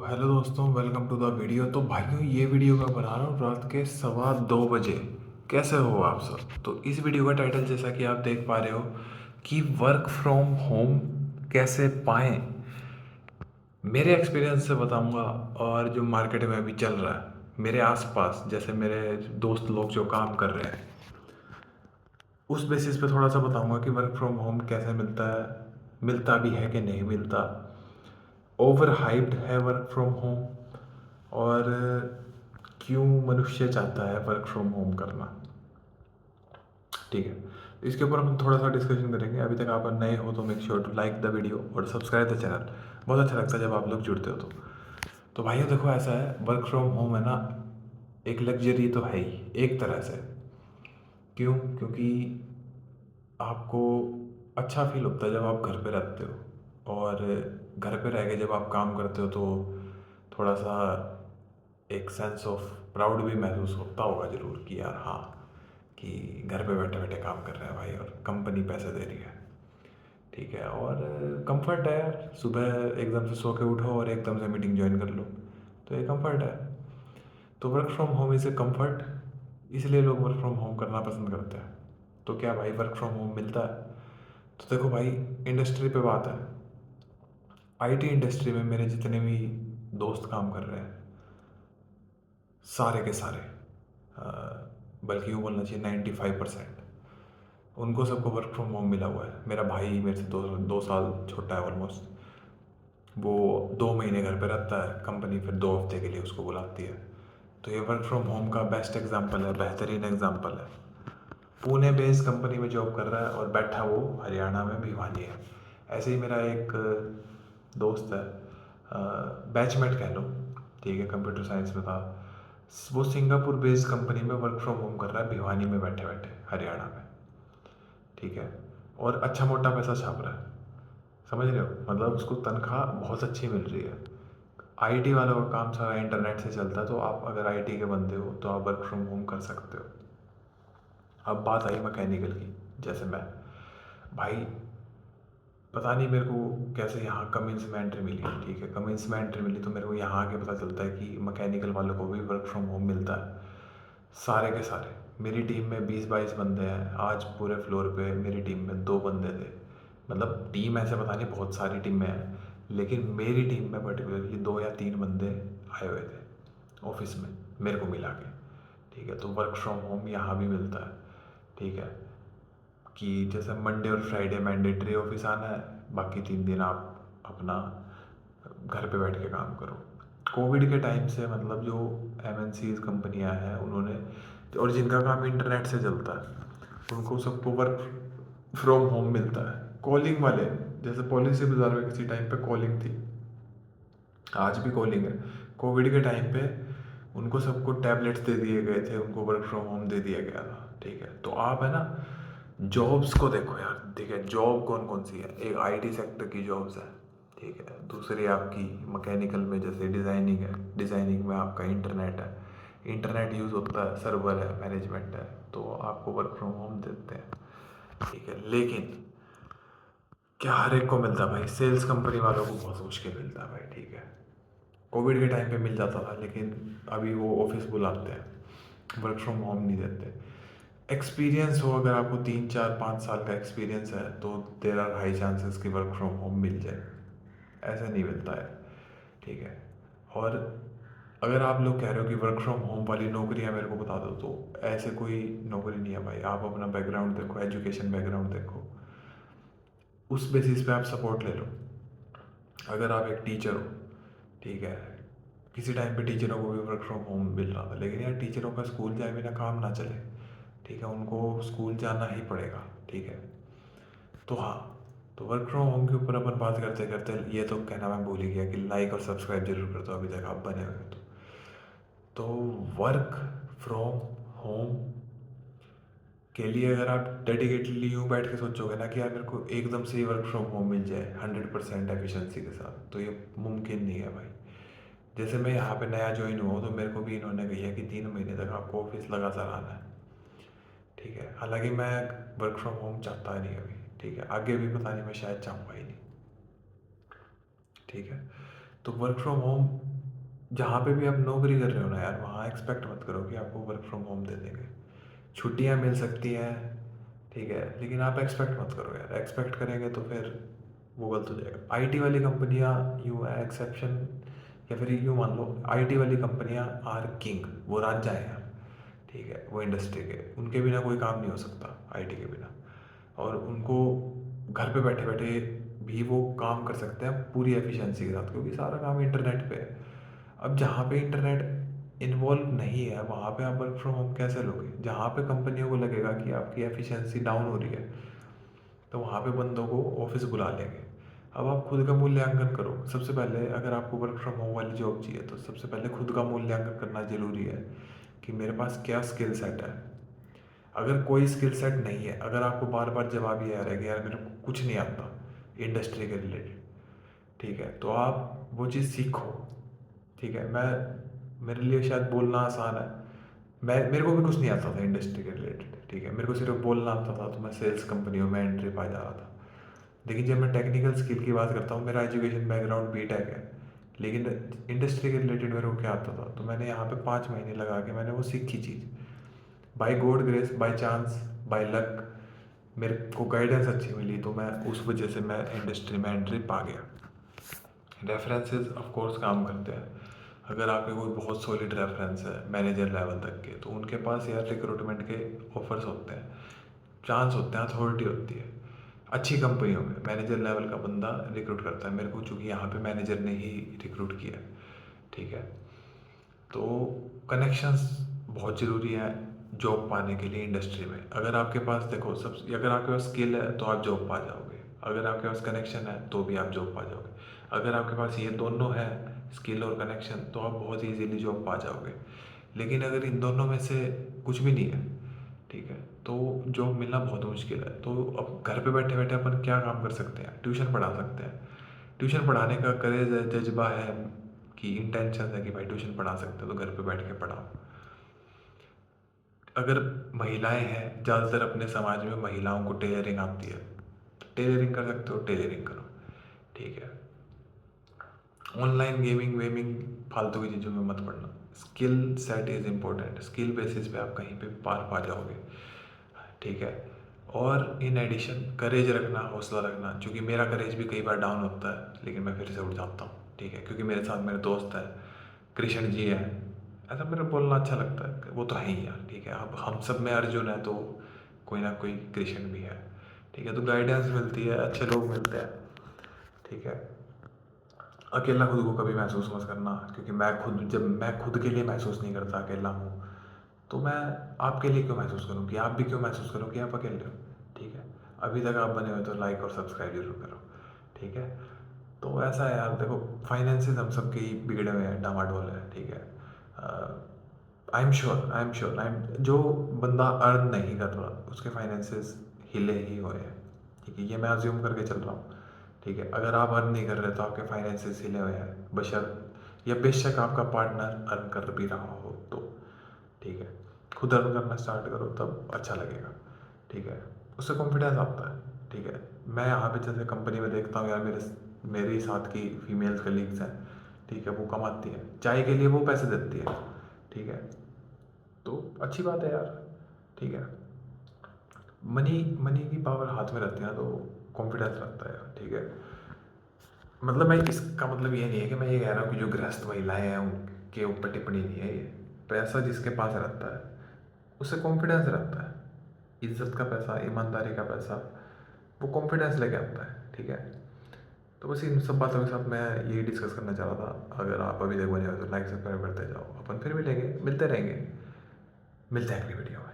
Hello दोस्तों, welcome to the video. तो भाइयों, ये वीडियो मैं बना रहा हूँ रात के 2:15 बजे। कैसे हो आप सब? तो इस वीडियो का टाइटल जैसा कि आप देख पा रहे हो कि वर्क फ्रॉम होम कैसे पाएं, मेरे एक्सपीरियंस से बताऊंगा। और जो मार्केट में अभी चल रहा है मेरे आसपास, जैसे मेरे दोस्त लोग जो काम कर रहे हैं, उस बेसिस पे थोड़ा सा बताऊंगा कि वर्क फ्रॉम होम कैसे मिलता है, मिलता भी है कि नहीं मिलता, ओवर हाइप्ड है वर्क फ्रॉम होम, और क्यों मनुष्य चाहता है वर्क फ्रॉम होम करना। ठीक है, तो इसके ऊपर हम थोड़ा सा डिस्कशन करेंगे। अभी तक आप नए हो तो make sure to like the video और सब्सक्राइब द चैनल। बहुत अच्छा लगता है जब आप लोग जुड़ते हो। तो भाइयों देखो, ऐसा है, वर्क फ्रॉम होम है ना, एक लग्जरी तो है ही एक तरह से। क्यों? क्योंकि आपको अच्छा फील होता है जब आप घर पे रहते हो, और घर पे रह के जब आप काम करते हो तो थोड़ा सा एक सेंस ऑफ प्राउड भी महसूस होता होगा ज़रूर कि यार हाँ, कि घर पे बैठे बैठे काम कर रहे हैं भाई और कंपनी पैसे दे रही है। ठीक है, और कंफर्ट है यार, सुबह एकदम से सो के उठो और एकदम से मीटिंग ज्वाइन कर लो, तो ये कंफर्ट है। तो work from home is a comfort, इसलिए लोग वर्क फ्रॉम होम करना पसंद करते हैं। तो क्या भाई वर्क फ्रॉम होम मिलता है? तो देखो भाई, इंडस्ट्री पे बात है। आईटी इंडस्ट्री में मेरे जितने भी दोस्त काम कर रहे हैं, सारे के सारे, बल्कि यूँ बोलना चाहिए 95%, उनको सबको वर्क फ्रॉम होम मिला हुआ है। मेरा भाई मेरे से दो दो साल छोटा है ऑलमोस्ट, वो 2 महीने घर पे रहता है, कंपनी फिर 2 हफ्ते के लिए उसको बुलाती है। तो ये वर्क फ्रॉम होम का बेस्ट एग्जाम्पल है, बेहतरीन एग्जाम्पल है। पुणे बेस्ड कंपनी में जॉब कर रहा है और बैठा वो हरियाणा में भिवानी है। ऐसे ही मेरा एक दोस्त है, बैचमेट कह लो, ठीक है, कंप्यूटर साइंस में था। वो सिंगापुर बेस्ड कंपनी में वर्क फ्रॉम होम कर रहा है, भिवानी में बैठे बैठे हरियाणा में। ठीक है, और अच्छा मोटा पैसा छाप रहा है। समझ रहे हो? मतलब उसको तनख्वाह बहुत अच्छी मिल रही है। आईटी वालों का काम सारा इंटरनेट से चलता है, तो आप अगर आईटी के बंदे हो तो आप वर्क फ्रॉम होम कर सकते हो। अब बात आई मैकेनिकल की, जैसे मैं, भाई पता नहीं मेरे को कैसे यहाँ कमिंस में एंट्री मिली। ठीक है, कमिंस में एंट्री मिली तो मेरे को यहाँ आके पता चलता है कि मैकेनिकल वालों को भी वर्क फ्रॉम होम मिलता है, सारे के सारे। मेरी टीम में 20-22 बंदे हैं, आज पूरे फ्लोर पे मेरी टीम में 2 बंदे थे। मतलब टीम ऐसे पता नहीं बहुत सारी टीम में है, लेकिन मेरी टीम में पर्टिकुलरली 2 या 3 बंदे आए हुए थे ऑफिस में, मेरे को मिला के। ठीक है, तो वर्क फ्रॉम होम यहाँ भी मिलता है। ठीक है, कि जैसे मंडे और फ्राइडे मैंडेटरी ऑफिस आना है, बाकी 3 दिन आप अपना घर पे बैठ के काम करो। कोविड के टाइम से मतलब जो एमएनसीज कंपनियां हैं उन्होंने, और जिनका काम इंटरनेट से चलता है, उनको सबको वर्क फ्रॉम होम मिलता है। कॉलिंग वाले, जैसे पॉलिसी बाजार में किसी टाइम पे कॉलिंग थी, आज भी कॉलिंग है। कोविड के टाइम पे उनको सबको टैबलेट्स दे दिए गए थे, उनको वर्क फ्रॉम होम दे दिया गया था। ठीक है, तो आप है ना, जॉब्स को देखो यार। ठीक है, जॉब कौन कौन सी है? एक आईटी सेक्टर की जॉब्स है, ठीक है। दूसरी आपकी मैकेनिकल में जैसे डिज़ाइनिंग है, डिज़ाइनिंग में आपका इंटरनेट है, इंटरनेट यूज़ होता है, सर्वर है, मैनेजमेंट है, तो आपको वर्क फ्रॉम होम देते हैं। ठीक है, लेकिन क्या हर एक को मिलता है भाई? सेल्स कंपनी वालों को बहुत मुश्किल मिलता है भाई। ठीक है, कोविड के टाइम पे मिल जाता था, लेकिन अभी वो ऑफिस बुलाते हैं, वर्क फ्रॉम होम नहीं देते। एक्सपीरियंस हो, अगर आपको 3 4 5 साल का एक्सपीरियंस है तो देर आर हाई चांसेस कि वर्क फ्रॉम होम मिल जाए। ऐसा नहीं मिलता है। ठीक है, और अगर आप लोग कह रहे हो कि वर्क फ्रॉम होम वाली नौकरियां मेरे को बता दो, तो ऐसे कोई नौकरी नहीं है भाई। आप अपना बैकग्राउंड देखो, एजुकेशन बैकग्राउंड देखो, उस बेसिस पे आप सपोर्ट ले लो। अगर आप एक टीचर हो, ठीक है, किसी टाइम पे टीचरों को भी वर्क फ्रॉम होम मिल रहा था, लेकिन यार टीचरों का स्कूल जाए बिना काम ना चले। ठीक है, उनको स्कूल जाना ही पड़ेगा। ठीक है, तो हाँ, तो वर्क फ्रॉम होम के ऊपर अपन बात करते करते ये तो कहना मैं भूल ही गया कि लाइक और सब्सक्राइब जरूर कर दो अभी तक आप बने हुए हो तो वर्क फ्रॉम होम के लिए अगर आप डेडिकेटली यूँ बैठ के सोचोगे ना कि यार मेरे को एकदम से ही वर्क फ्रॉम होम मिल जाए 100% एफिशिएंसी के साथ, तो ये मुमकिन नहीं है भाई। जैसे मैं यहाँ पे नया ज्वाइन हुआ हूँ, तो मेरे को भी इन्होंने कही है कि 3 महीने तक आपको ऑफिस लगातार आना है। ठीक है, हालांकि मैं वर्क फ्रॉम होम चाहता नहीं अभी। ठीक है, आगे भी पता नहीं, मैं शायद चाहूँगा ही नहीं। ठीक है, तो वर्क फ्रॉम होम जहाँ पे भी आप नौकरी कर रहे हो ना यार, वहाँ एक्सपेक्ट मत करो कि आपको वर्क फ्रॉम होम दे देंगे। छुट्टियाँ मिल सकती हैं, ठीक है, लेकिन आप एक्सपेक्ट मत करो यार। एक्सपेक्ट करेंगे तो फिर वो गलत हो जाएगा। आईटी वाली कंपनियाँ यूँ है एक्सेप्शन, या फिर यूँ मान लो आईटी वाली कंपनियाँ आर किंग, वो राजा हैं यार, ठीक है, वो इंडस्ट्री के, उनके बिना कोई काम नहीं हो सकता आईटी के बिना। और उनको घर पे बैठे बैठे भी वो काम कर सकते हैं पूरी एफिशिएंसी के साथ, क्योंकि सारा काम इंटरनेट पे है। अब जहाँ पे इंटरनेट इन्वॉल्व नहीं है वहाँ पे आप वर्क फ्रॉम होम कैसे लोगे? जहाँ पे कंपनियों को लगेगा कि आपकी एफिशिएंसी डाउन हो रही है, तो वहाँ पे बंदों को ऑफिस बुला लेंगे। अब आप खुद का मूल्यांकन करो। सबसे पहले अगर आपको वर्क फ्रॉम होम वाली जॉब चाहिए तो सबसे पहले खुद का मूल्यांकन करना ज़रूरी है कि मेरे पास क्या स्किल सेट है। अगर कोई स्किल सेट नहीं है, अगर आपको बार बार जवाब ये आ रहा है कि यार मेरे को कुछ नहीं आता इंडस्ट्री के रिलेटेड, ठीक है, तो आप वो चीज़ सीखो। ठीक है, मेरे लिए शायद बोलना आसान है, मेरे को भी कुछ नहीं आता था इंडस्ट्री के रिलेटेड, ठीक है, मेरे को सिर्फ बोलना आता था, तो मैं सेल्स कंपनियों में एंट्री पा जा रहा था। लेकिन जब मैं टेक्निकल स्किल की बात करता हूँ, मेरा एजुकेशन बैकग्राउंड बीटेक है, लेकिन इंडस्ट्री के रिलेटेड मेरे को क्या आता था, तो मैंने यहाँ पे 5 महीने लगा के मैंने वो सीखी चीज़, by God grace, by chance, by luck, मेरे को गाइडेंस अच्छी मिली, तो मैं उस वजह से मैं इंडस्ट्री में एंट्री पा गया। रेफरेंसेस ऑफ कोर्स काम करते हैं। अगर आपके कोई बहुत सॉलिड रेफरेंस है मैनेजर लेवल तक के, तो उनके पास यार रिक्रूटमेंट के ऑफर्स होते हैं, चांस होते हैं, अथॉरिटी होती है। अच्छी कंपनियों में मैनेजर लेवल का बंदा रिक्रूट करता है मेरे को, चूँकि यहाँ पे मैनेजर ने ही रिक्रूट किया, ठीक है। तो कनेक्शंस बहुत ज़रूरी है जॉब पाने के लिए इंडस्ट्री में। अगर आपके पास देखो सब, अगर आपके पास स्किल है तो आप जॉब पा जाओगे, अगर आपके पास कनेक्शन है तो भी आप जॉब पा जाओगे। अगर आपके पास ये दोनों है, स्किल और कनेक्शन, तो आप बहुत ईजीली जॉब पा जाओगे। लेकिन अगर इन दोनों में से कुछ भी नहीं है, ठीक है, तो जॉब मिलना बहुत मुश्किल है। तो अब घर पे बैठे बैठे अपन क्या काम कर सकते हैं? ट्यूशन पढ़ा सकते हैं। ट्यूशन पढ़ाने का करेज है, जज्बा है, कि इंटेंशन है कि भाई ट्यूशन पढ़ा सकते हो तो घर पे बैठ के पढ़ाओ। अगर महिलाएं हैं, ज़्यादातर अपने समाज में महिलाओं को टेलरिंग आती है, तो टेलरिंग कर सकते हो, टेलरिंग करो, ठीक है। ऑनलाइन गेमिंग वेमिंग फालतू की चीज़ों में मत पड़ना। Skill set is important, skill basis पे आप कहीं पे पार पा जाओगे, ठीक है। और इन एडिशन करेज रखना, हौसला रखना, क्योंकि मेरा करेज भी कई बार डाउन होता है, लेकिन मैं फिर से उठ जाता हूँ, ठीक है, क्योंकि मेरे साथ मेरे दोस्त हैं, कृष्ण जी है, ऐसा मेरे बोलना अच्छा लगता है, वो तो है ही यार, ठीक है। अब हम सब में अर्जुन है, तो कोई ना कोई कृष्ण भी है, ठीक है। तो गाइडेंस मिलती है, अच्छे लोग मिलते हैं, ठीक है। अकेला खुद को कभी महसूस मत करना, क्योंकि जब मैं खुद के लिए महसूस नहीं करता अकेला हूँ, तो मैं आपके लिए क्यों महसूस करूँ, कि आप भी क्यों महसूस करो कि आप अकेले हो, ठीक है। अभी तक आप बने हुए तो लाइक और सब्सक्राइब जरूर करो, ठीक है। तो ऐसा है यार, देखो फाइनेंसेस हम सबके ही बिगड़े हुए हैं, डामाडोल है, ठीक है। आई एम श्योर जो बंदा अर्न नहीं कर रहा उसके फाइनेंसेस हिले ही हुए हैं, ठीक है, ये मैं अज्यूम करके चल रहा हूँ, ठीक है। अगर आप अर्न नहीं कर रहे तो आपके फाइनेंसेस हिले हुए हैं, बशर्त या बेशक आपका पार्टनर अर्न कर भी रहा हो तो, ठीक है। खुद अर्न करना स्टार्ट करो तब अच्छा लगेगा, ठीक है, उससे कॉन्फिडेंस आता है, ठीक है। मैं यहाँ पे जैसे कंपनी में देखता हूँ यार, मेरे साथ की फीमेल कलीग्स हैं, ठीक है, वो कमाती हैं, चाय के लिए वो पैसे देती है, ठीक है, तो अच्छी बात है यार, ठीक है। मनी मनी की पावर हाथ में रहती है ना, तो कॉन्फिडेंस रखता है यार, ठीक है। मतलब मैं इसका मतलब ये नहीं है कि मैं ये कह रहा हूँ कि जो गृहस्थ महिलाएं हैं उनके ऊपर टिप्पणी नहीं है ये। पैसा जिसके पास रहता है उससे कॉन्फिडेंस रहता है, इज्जत का पैसा, ईमानदारी का पैसा, वो कॉन्फिडेंस लेके आता है, ठीक है। तो बस इन सब बातों के साथ मैं यही डिस्कस करना चाह रहा था। अगर आप अभी तक बने हो तो लाइक सब्सक्राइब करते जाओ, अपन फिर मिलेंगे, मिलते रहेंगे, मिलते हैं अगली वीडियो में।